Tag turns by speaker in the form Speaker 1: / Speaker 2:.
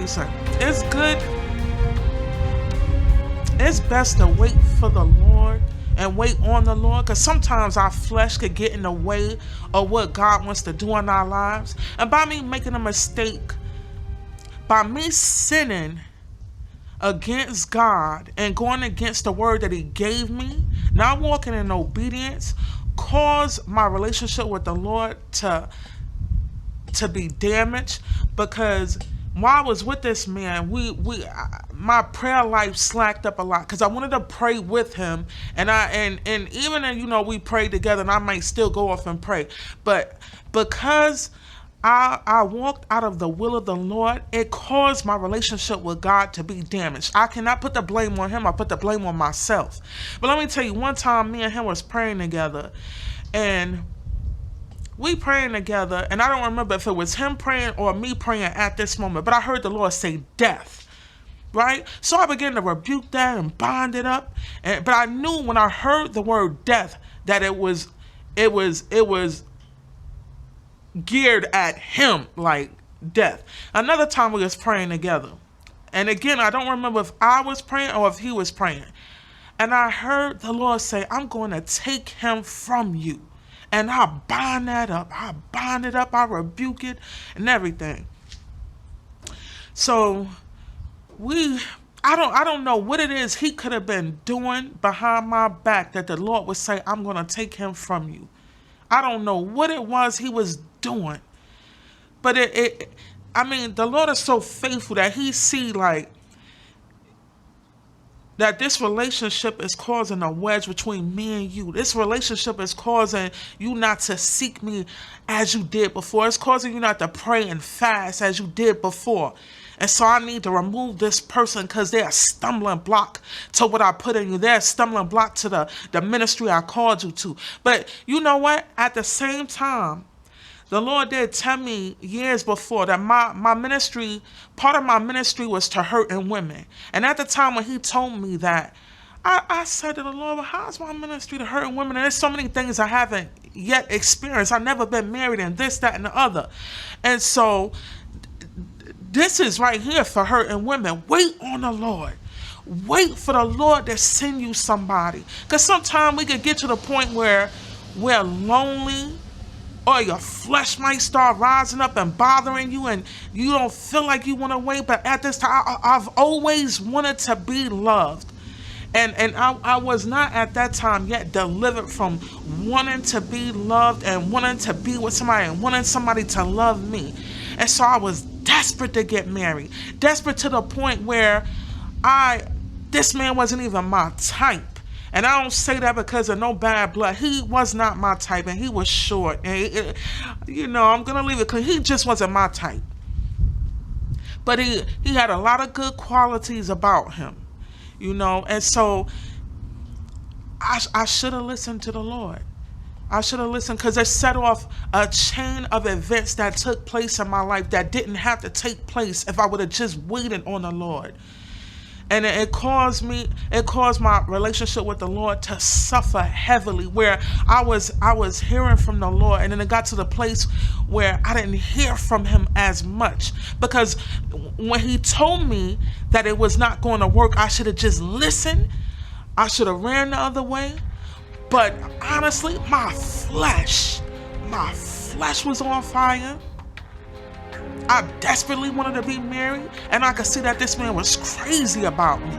Speaker 1: you something. It's good. It's best to wait for the Lord and wait on the Lord, because sometimes our flesh could get in the way of what God wants to do in our lives. And by me making a mistake, by me sinning against God and going against the word that he gave me, not walking in obedience, caused my relationship with the Lord to be damaged. Because while I was with this man, my prayer life slacked up a lot, because I wanted to pray with him, and even we prayed together, and I might still go off and pray, but because I walked out of the will of the Lord, it caused my relationship with God to be damaged. I cannot put the blame on him. I put the blame on myself. But let me tell you, one time me and him was praying together, and we praying together, and I don't remember if it was him praying or me praying at this moment, but I heard the Lord say death, right? So I began to rebuke that and bind it up. But I knew when I heard the word death that it was geared at him, like death. Another time we was praying together, and again, I don't remember if I was praying or if he was praying, and I heard the Lord say, I'm going to take him from you. And I bind that up. I bind it up. I rebuke it and everything. So I don't know what it is he could have been doing behind my back that the Lord would say, I'm going to take him from you. I don't know what it was he was doing. But the Lord is so faithful that he see that this relationship is causing a wedge between me and you. This relationship is causing you not to seek me as you did before. It's causing you not to pray and fast as you did before. And so I need to remove this person, because they're a stumbling block to what I put in you. They're a stumbling block to the ministry I called you to. But you know what? At the same time, the Lord did tell me years before that my ministry, part of my ministry was to hurting women. And at the time when he told me that, I said to the Lord, well, how's my ministry to hurting women? And there's so many things I haven't yet experienced. I've never been married, and this, that, and the other. And so this is right here for hurting women. Wait on the Lord. Wait for the Lord to send you somebody. Because sometimes we could get to the point where we're lonely, or your flesh might start rising up and bothering you, and you don't feel like you want to wait. But at this time, I've always wanted to be loved. And I was not at that time yet delivered from wanting to be loved and wanting to be with somebody and wanting somebody to love me. And so I was desperate to get married. Desperate to the point where this man wasn't even my type. And I don't say that because of no bad blood. He was not my type, and he was short. And I'm going to leave it because he just wasn't my type. But he had a lot of good qualities about him, And so I should have listened to the Lord. I should have listened, because it set off a chain of events that took place in my life that didn't have to take place if I would have just waited on the Lord. And it caused my relationship with the Lord to suffer heavily, where I was hearing from the Lord, and then it got to the place where I didn't hear from him as much, because when he told me that it was not going to work, I should have just listened. I should have ran the other way. But honestly, my flesh was on fire. I desperately wanted to be married, and I could see that this man was crazy about me.